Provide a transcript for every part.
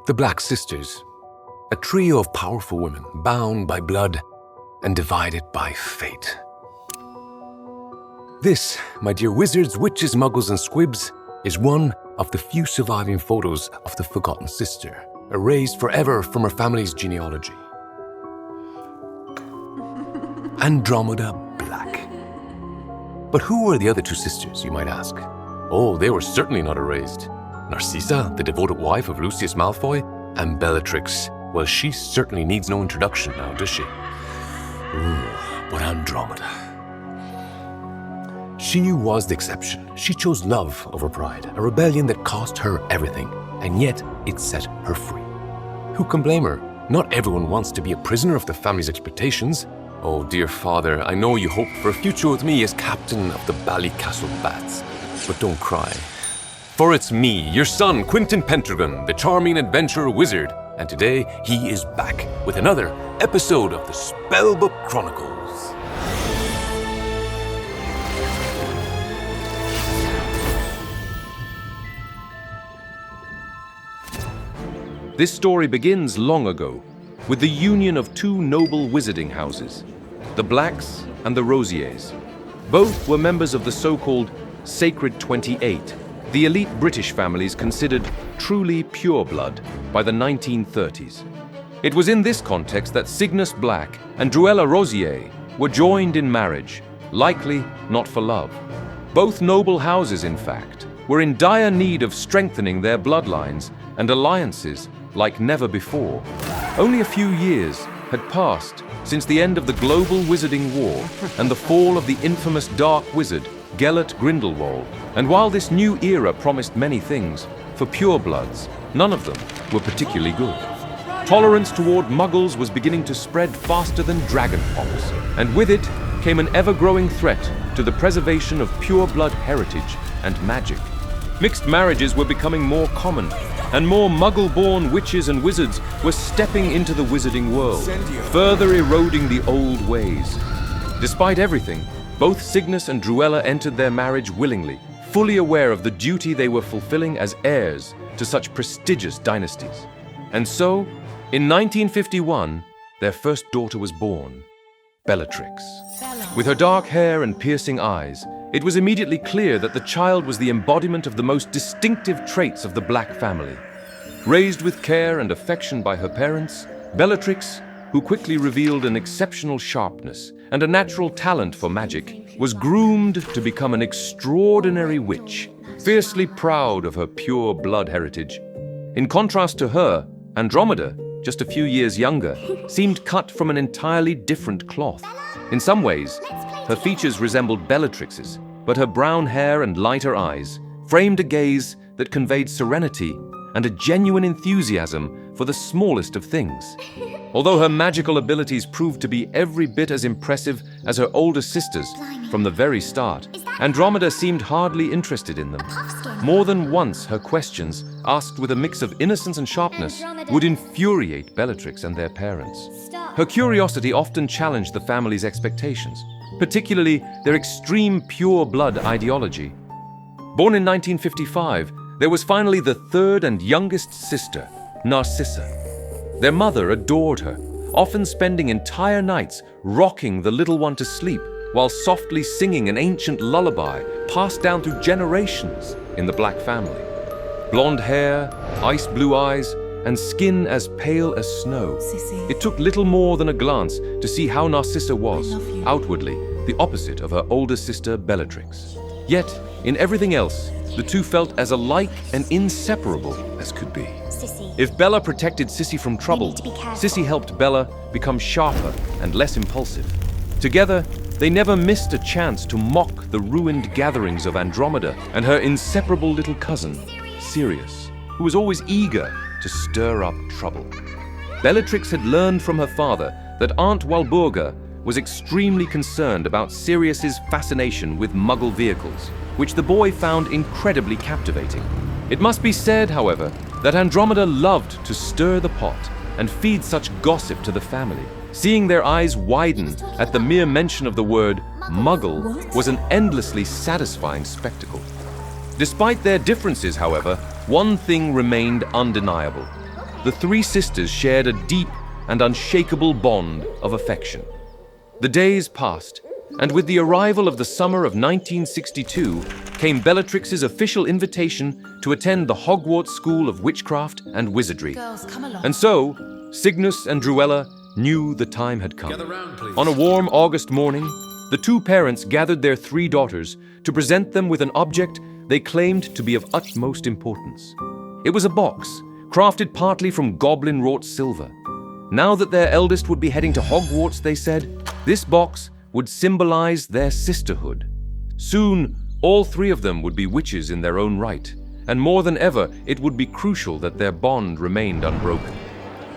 The Black Sisters, a trio of powerful women bound by blood and divided by fate. This, my dear wizards, witches, muggles, and squibs, is one of the few surviving photos of the forgotten sister, erased forever from her family's genealogy. Andromeda Black. But who were the other two sisters, you might ask? Oh, they were certainly not erased. Narcissa, the devoted wife of Lucius Malfoy, and Bellatrix. Well, she certainly needs no introduction now, does she? Ooh, but Andromeda. She was the exception. She chose love over pride, a rebellion that cost her everything, and yet it set her free. Who can blame her? Not everyone wants to be a prisoner of the family's expectations. Oh, dear father, I know you hoped for a future with me as captain of the Ballycastle Bats, but don't cry. For it's me, your son, Quentin Pendragon, the charming adventurer wizard, and today he is back with another episode of the Spellbook Chronicles. This story begins long ago, with the union of two noble wizarding houses, the Blacks and the Rosiers. Both were members of the so-called Sacred 28, the elite British families considered truly pure blood by the 1930s. It was in this context that Cygnus Black and Druella Rosier were joined in marriage, likely not for love. Both noble houses, in fact, were in dire need of strengthening their bloodlines and alliances like never before. Only a few years had passed since the end of the global wizarding war and the fall of the infamous Dark Wizard, Gellert Grindelwald. And while this new era promised many things, for purebloods, none of them were particularly good. Tolerance toward muggles was beginning to spread faster than dragonpox, and with it came an ever-growing threat to the preservation of pureblood heritage and magic. Mixed marriages were becoming more common, and more muggle-born witches and wizards were stepping into the wizarding world, further eroding the old ways. Despite everything, both Cygnus and Druella entered their marriage willingly, fully aware of the duty they were fulfilling as heirs to such prestigious dynasties. And so, in 1951, their first daughter was born, Bellatrix. With her dark hair and piercing eyes, it was immediately clear that the child was the embodiment of the most distinctive traits of the Black family. Raised with care and affection by her parents, Bellatrix, who quickly revealed an exceptional sharpness and a natural talent for magic, was groomed to become an extraordinary witch, fiercely proud of her pure blood heritage. In contrast to her, Andromeda, just a few years younger, seemed cut from an entirely different cloth. In some ways, her features resembled Bellatrix's, but her brown hair and lighter eyes framed a gaze that conveyed serenity and a genuine enthusiasm for the smallest of things. Although her magical abilities proved to be every bit as impressive as her older sisters from the very start, Andromeda seemed hardly interested in them. More than once, her questions, asked with a mix of innocence and sharpness, would infuriate Bellatrix and their parents. Her curiosity often challenged the family's expectations, particularly their extreme pure blood ideology. Born in 1955, there was finally the third and youngest sister, Narcissa. Their mother adored her, often spending entire nights rocking the little one to sleep while softly singing an ancient lullaby passed down through generations in the Black family. Blonde hair, ice blue eyes, and skin as pale as snow. Sissy. It took little more than a glance to see how Narcissa was, outwardly, the opposite of her older sister Bellatrix. Yet, in everything else, the two felt as alike and inseparable as could be. Sissy. If Bella protected Sissy from trouble, need to be careful. Sissy helped Bella become sharper and less impulsive. Together, they never missed a chance to mock the ruined gatherings of Andromeda and her inseparable little cousin, Sirius, who was always eager to stir up trouble. Bellatrix had learned from her father that Aunt Walburga was extremely concerned about Sirius's fascination with Muggle vehicles, which the boy found incredibly captivating. It must be said, however, that Andromeda loved to stir the pot and feed such gossip to the family. Seeing their eyes widen at the mere mention of the word Muggle was an endlessly satisfying spectacle. Despite their differences, however, one thing remained undeniable. the three sisters shared a deep and unshakable bond of affection. The days passed, and with the arrival of the summer of 1962 came Bellatrix's official invitation to attend the Hogwarts School of Witchcraft and Wizardry. Girls, come along. And so, Cygnus and Druella knew the time had come. On a warm August morning, the two parents gathered their three daughters to present them with an object they claimed to be of utmost importance. It was a box, crafted partly from goblin-wrought silver. Now that their eldest would be heading to Hogwarts, they said, this box would symbolize their sisterhood. Soon, all three of them would be witches in their own right, and more than ever, it would be crucial that their bond remained unbroken.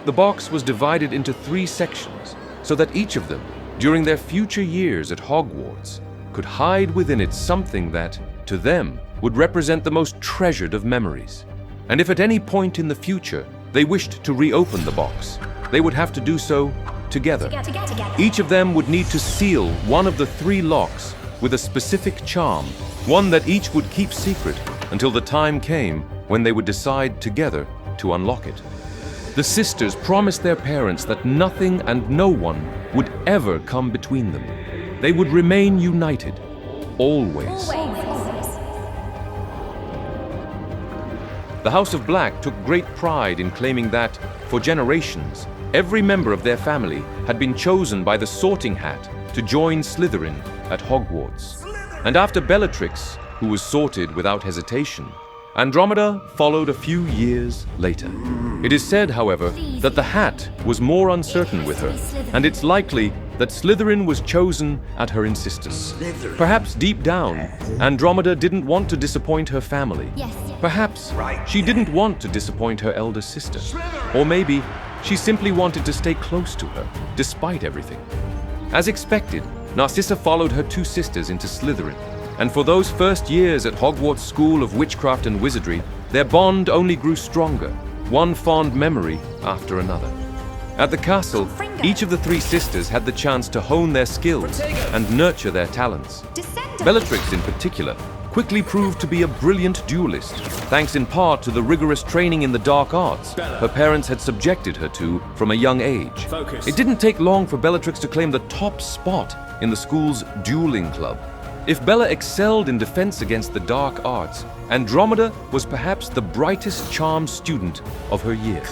The box was divided into 3 sections, so that each of them, during their future years at Hogwarts, could hide within it something that, to them, would represent the most treasured of memories. And if at any point in the future they wished to reopen the box, they would have to do so together. Each of them would need to seal one of the 3 locks with a specific charm, one that each would keep secret until the time came when they would decide together to unlock it. The sisters promised their parents that nothing and no one would ever come between them. They would remain united, always. The House of Black took great pride in claiming that, for generations, every member of their family had been chosen by the Sorting Hat to join Slytherin at Hogwarts. And after Bellatrix, who was sorted without hesitation, Andromeda followed a few years later. It is said, however, that the Hat was more uncertain with her, and it's likely that Slytherin was chosen at her insistence. Perhaps deep down, Andromeda didn't want to disappoint her family. Perhaps she didn't want to disappoint her elder sister. Or maybe she simply wanted to stay close to her, despite everything. As expected, Narcissa followed her 2 sisters into Slytherin, and for those first years at Hogwarts School of Witchcraft and Wizardry, their bond only grew stronger, one fond memory after another. At the castle, each of the 3 sisters had the chance to hone their skills and nurture their talents. Bellatrix, in particular, quickly proved to be a brilliant duelist, thanks in part to the rigorous training in the dark arts her parents had subjected her to from a young age. It didn't take long for Bellatrix to claim the top spot in the school's dueling club. If Bella excelled in defense against the dark arts, Andromeda was perhaps the brightest charmed student of her year.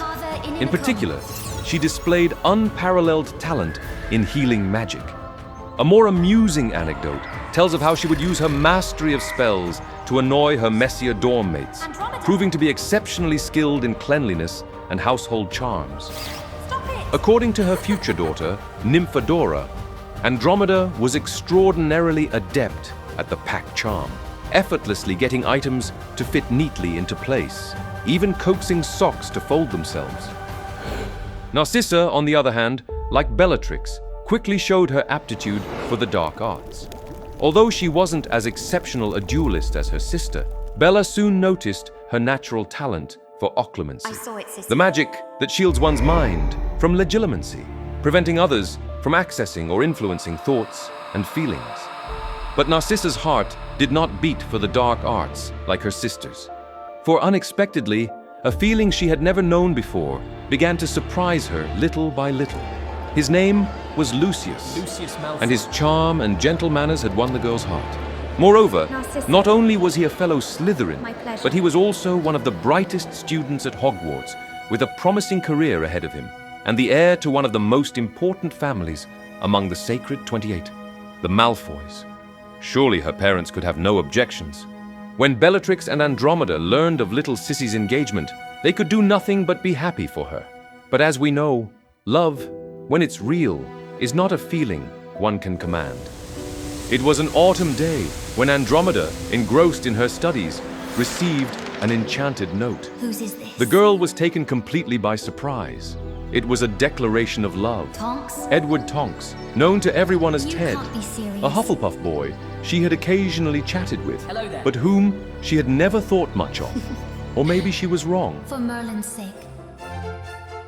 In particular, she displayed unparalleled talent in healing magic. A more amusing anecdote tells of how she would use her mastery of spells to annoy her messier dorm mates, proving to be exceptionally skilled in cleanliness and household charms. According to her future daughter, Nymphadora, Andromeda was extraordinarily adept at the pack charm, effortlessly getting items to fit neatly into place, even coaxing socks to fold themselves. Narcissa, on the other hand, like Bellatrix, quickly showed her aptitude for the dark arts. Although she wasn't as exceptional a duelist as her sister, Bella soon noticed her natural talent for occlumency, the magic that shields one's mind from legilimency, preventing others from accessing or influencing thoughts and feelings. But Narcissa's heart did not beat for the dark arts like her sister's. For unexpectedly, a feeling she had never known before began to surprise her little by little. His name was Lucius, and his charm and gentle manners had won the girl's heart. Moreover, not only was he a fellow Slytherin, but he was also one of the brightest students at Hogwarts, with a promising career ahead of him, and the heir to one of the most important families among the Sacred 28, the Malfoys. Surely her parents could have no objections. When Bellatrix and Andromeda learned of little Sissy's engagement, they could do nothing but be happy for her. But as we know, love, when it's real, is not a feeling one can command. It was an autumn day when Andromeda, engrossed in her studies, received an enchanted note. Whose is this? The girl was taken completely by surprise. It was a declaration of love. Tonks? Edward Tonks, known to everyone as You Ted, can't be serious. a Hufflepuff boy she had occasionally chatted with, Hello there. but whom she had never thought much of. Or maybe she was wrong. For Merlin's sake.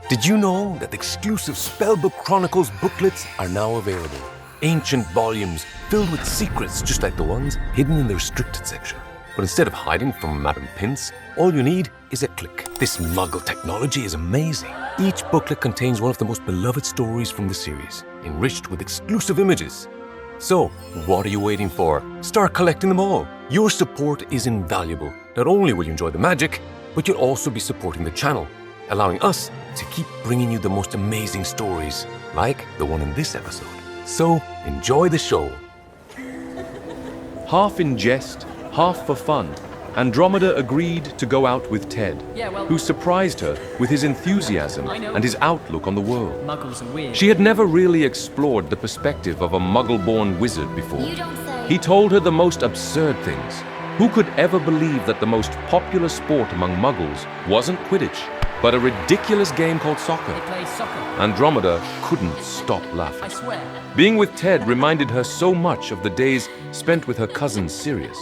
Did you know that exclusive Spellbook Chronicles booklets are now available? Ancient volumes filled with secrets just like the ones hidden in the restricted section. But instead of hiding from Madame Pince, all you need is a click. This Muggle technology is amazing. Each booklet contains one of the most beloved stories from the series, enriched with exclusive images. So, what are you waiting for? Start collecting them all. Your support is invaluable. Not only will you enjoy the magic, but you'll also be supporting the channel, allowing us to keep bringing you the most amazing stories, like the one in this episode. So, enjoy the show. Half in jest, half for fun, Andromeda agreed to go out with Ted, who surprised her with his enthusiasm and his outlook on the world. Muggles are weird. She had never really explored the perspective of a Muggle-born wizard before. He told her the most absurd things. Who could ever believe that the most popular sport among Muggles wasn't Quidditch, but a ridiculous game called soccer? They play soccer. Andromeda couldn't stop laughing. I swear. Being with Ted reminded her so much of the days spent with her cousin Sirius.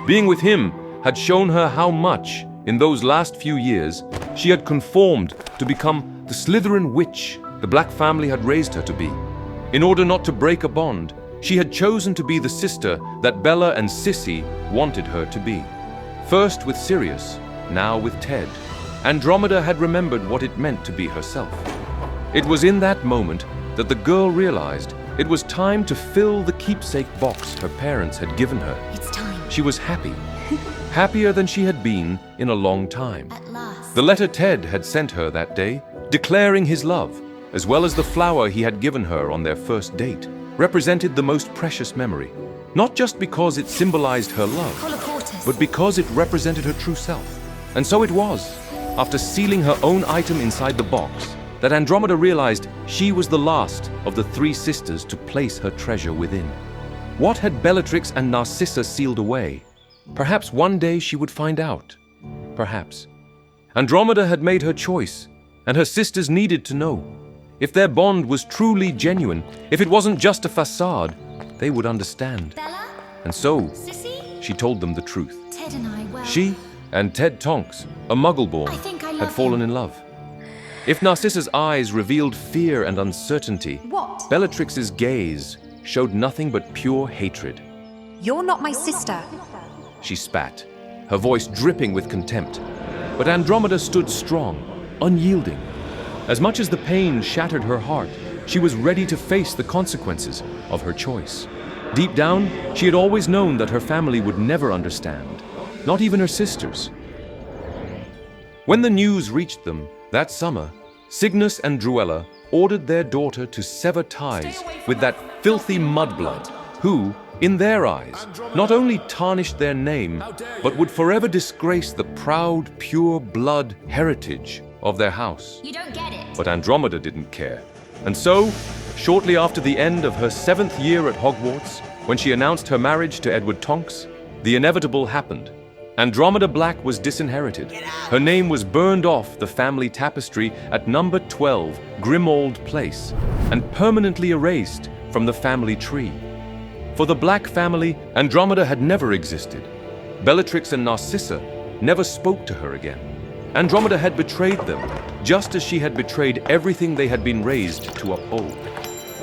Being with him had shown her how much, in those last few years, she had conformed to become the Slytherin witch the Black family had raised her to be. In order not to break a bond, she had chosen to be the sister that Bella and Sissy wanted her to be. First with Sirius, now with Ted. Andromeda had remembered what it meant to be herself. It was in that moment that the girl realized it was time to fill the keepsake box her parents had given her. It's time. She was happy. Happier than she had been in a long time. At last. The letter Ted had sent her that day, declaring his love, as well as the flower he had given her on their first date, represented the most precious memory. Not just because it symbolized her love, but because it represented her true self. And so it was, after sealing her own item inside the box, that Andromeda realized she was the last of the three sisters to place her treasure within. What had Bellatrix and Narcissa sealed away? Perhaps one day she would find out. Perhaps. Andromeda had made her choice, and her sisters needed to know. If their bond was truly genuine, if it wasn't just a facade, they would understand. Bella? And so, Sissy? she told them the truth. Ted and I, well... She and Ted Tonks, a Muggle-born, I think I love had fallen him. in love. If Narcissa's eyes revealed fear and uncertainty, What? Bellatrix's gaze showed nothing but pure hatred. You're not my sister. She spat, her voice dripping with contempt. But Andromeda stood strong, unyielding. As much as the pain shattered her heart, she was ready to face the consequences of her choice. Deep down, she had always known that her family would never understand, not even her sisters. When the news reached them that summer, Cygnus and Druella ordered their daughter to sever ties with that filthy mudblood who, in their eyes, not only tarnished their name, but would forever disgrace the proud, pure blood heritage of their house. You don't get it. But Andromeda didn't care. And so, shortly after the end of her 7th year at Hogwarts, when she announced her marriage to Edward Tonks, the inevitable happened. Andromeda Black was disinherited. Her name was burned off the family tapestry at number 12 Grimold Place and permanently erased from the family tree. For the Black family, Andromeda had never existed. Bellatrix and Narcissa never spoke to her again. Andromeda had betrayed them, just as she had betrayed everything they had been raised to uphold.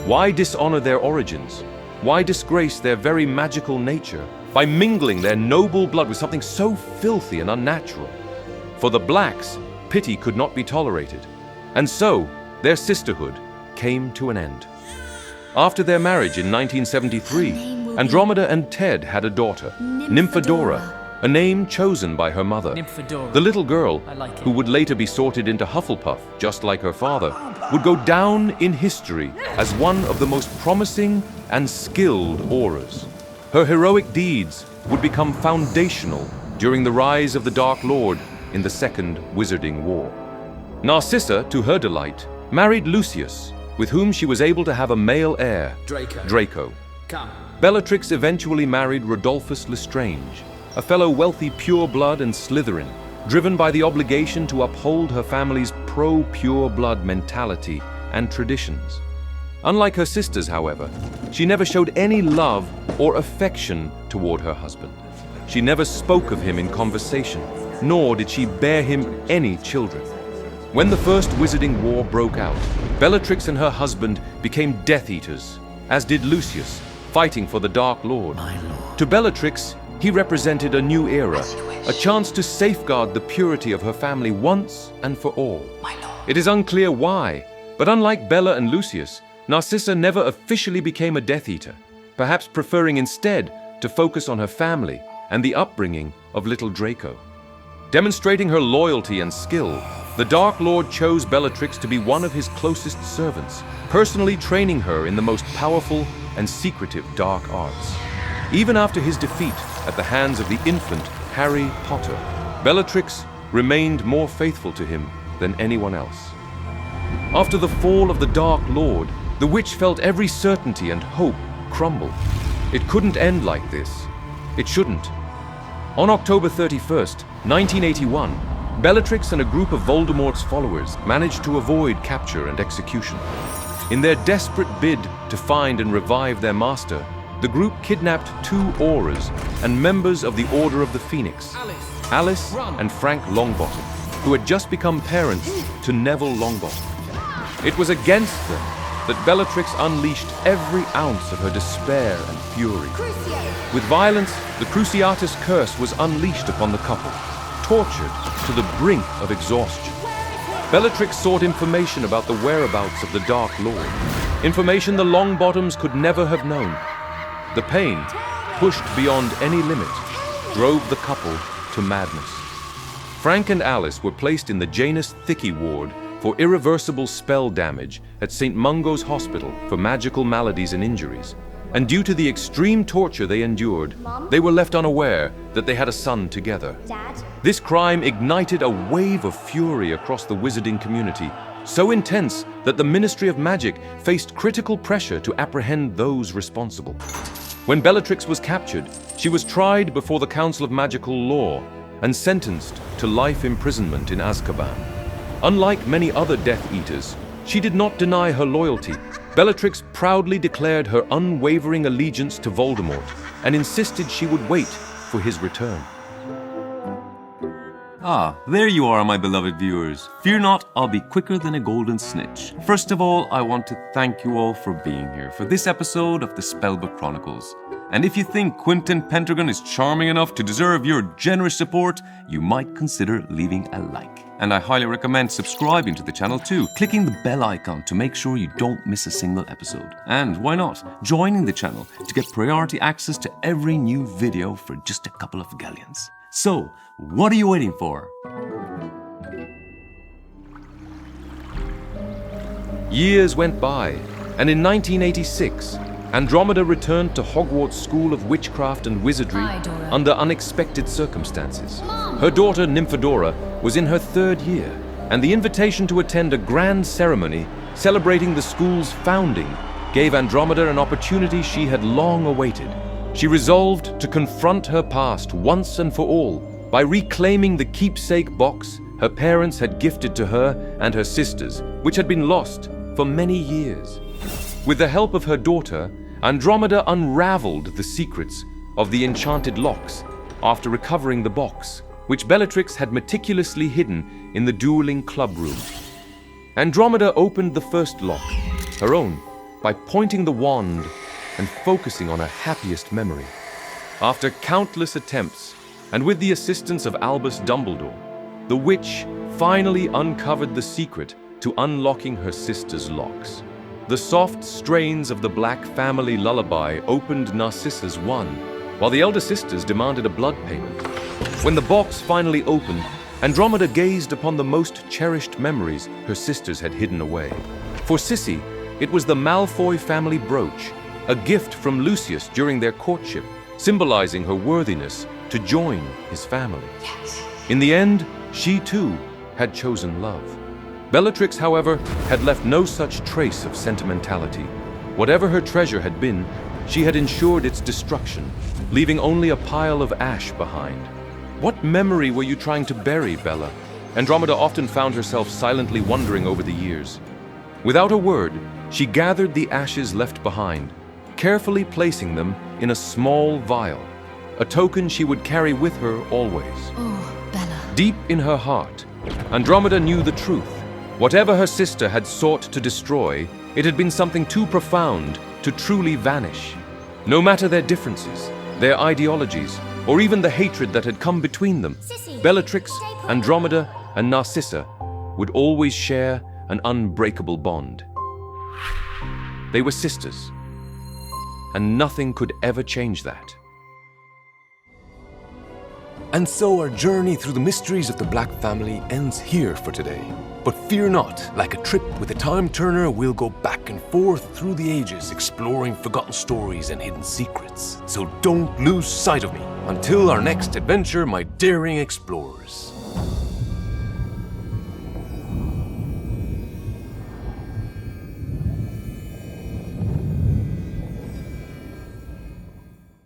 Why dishonor their origins? Why disgrace their very magical nature by mingling their noble blood with something so filthy and unnatural? For the Blacks, pity could not be tolerated, and so their sisterhood came to an end. After their marriage in 1973, Andromeda and Ted had a daughter, Nymphadora, a name chosen by her mother. Nymphadora. The little girl, I like it. who would later be sorted into Hufflepuff, just like her father, would go down in history as one of the most promising and skilled Aurors. Her heroic deeds would become foundational during the rise of the Dark Lord in the Second Wizarding War. Narcissa, to her delight, married Lucius, with whom she was able to have a male heir, Draco. Come. Bellatrix eventually married Rodolphus Lestrange, a fellow wealthy pure-blood and Slytherin, driven by the obligation to uphold her family's pro-pure-blood mentality and traditions. Unlike her sisters, however, she never showed any love or affection toward her husband. She never spoke of him in conversation, nor did she bear him any children. When the First Wizarding War broke out, Bellatrix and her husband became Death Eaters, as did Lucius, fighting for the Dark Lord. My lord. To Bellatrix, He represented a new era, a chance to safeguard the purity of her family once and for all. It is unclear why, but unlike Bella and Lucius, Narcissa never officially became a Death Eater, perhaps preferring instead to focus on her family and the upbringing of little Draco. Demonstrating her loyalty and skill, the Dark Lord chose Bellatrix to be one of his closest servants, personally training her in the most powerful and secretive dark arts. Even after his defeat at the hands of the infant Harry Potter, Bellatrix remained more faithful to him than anyone else. After the fall of the Dark Lord, the witch felt every certainty and hope crumble. It couldn't end like this. It shouldn't. On October 31st, 1981, Bellatrix and a group of Voldemort's followers managed to avoid capture and execution. In their desperate bid to find and revive their master, the group kidnapped 2 Aurors and members of the Order of the Phoenix, Alice and Frank Longbottom, who had just become parents to Neville Longbottom. It was against them that Bellatrix unleashed every ounce of her despair and fury. With violence, the Cruciatus curse was unleashed upon the couple, tortured to the brink of exhaustion. Bellatrix sought information about the whereabouts of the Dark Lord, information the Longbottoms could never have known. The pain, pushed beyond any limit, drove the couple to madness. Frank and Alice were placed in the Janus Thicky ward for irreversible spell damage at St. Mungo's Hospital for magical maladies and injuries. And due to the extreme torture they endured, they were left unaware that they had a son together. Dad? This crime ignited a wave of fury across the wizarding community, so intense that the Ministry of Magic faced critical pressure to apprehend those responsible. When Bellatrix was captured, she was tried before the Council of Magical Law and sentenced to life imprisonment in Azkaban. Unlike many other Death Eaters, she did not deny her loyalty. Bellatrix proudly declared her unwavering allegiance to Voldemort and insisted she would wait for his return. Ah, there you are, my beloved viewers. Fear not, I'll be quicker than a golden snitch. First of all, I want to thank you all for being here for this episode of the Spellbook Chronicles. And if you think Quentin Pendragon is charming enough to deserve your generous support, you might consider leaving a like. And I highly recommend subscribing to the channel too, clicking the bell icon to make sure you don't miss a single episode. And why not, joining the channel to get priority access to every new video for just a couple of galleons. So, what are you waiting for? Years went by, and in 1986, Andromeda returned to Hogwarts School of Witchcraft and Wizardry under unexpected circumstances. Her daughter, Nymphadora, was in her 3rd year, and the invitation to attend a grand ceremony celebrating the school's founding gave Andromeda an opportunity she had long awaited. She resolved to confront her past once and for all by reclaiming the Keepsake Box her parents had gifted to her and her sisters, which had been lost for many years. With the help of her daughter, Andromeda unraveled the secrets of the enchanted locks after recovering the box, which Bellatrix had meticulously hidden in the dueling club room. Andromeda opened the first lock, her own, by pointing the wand and focusing on her happiest memory. After countless attempts, and with the assistance of Albus Dumbledore, the witch finally uncovered the secret to unlocking her sister's locks. The soft strains of the Black family lullaby opened Narcissa's one, while the elder sisters demanded a blood payment. When the box finally opened, Andromeda gazed upon the most cherished memories her sisters had hidden away. For Sissy, it was the Malfoy family brooch, a gift from Lucius during their courtship, symbolizing her worthiness to join his family. In the end, she too had chosen love. Bellatrix, however, had left no such trace of sentimentality. Whatever her treasure had been, she had ensured its destruction, leaving only a pile of ash behind. What memory were you trying to bury, Bella? Andromeda often found herself silently wondering over the years. Without a word, she gathered the ashes left behind, carefully placing them in a small vial, a token she would carry with her always. Oh, Bella. Deep in her heart, Andromeda knew the truth. Whatever her sister had sought to destroy, it had been something too profound to truly vanish. No matter their differences, their ideologies, or even the hatred that had come between them, Bellatrix, Andromeda, and Narcissa would always share an unbreakable bond. They were sisters, and nothing could ever change that. And so our journey through the mysteries of the Black family ends here for today. But fear not, like a trip with a time turner, we'll go back and forth through the ages, exploring forgotten stories and hidden secrets. So don't lose sight of me. Until our next adventure, my daring explorers.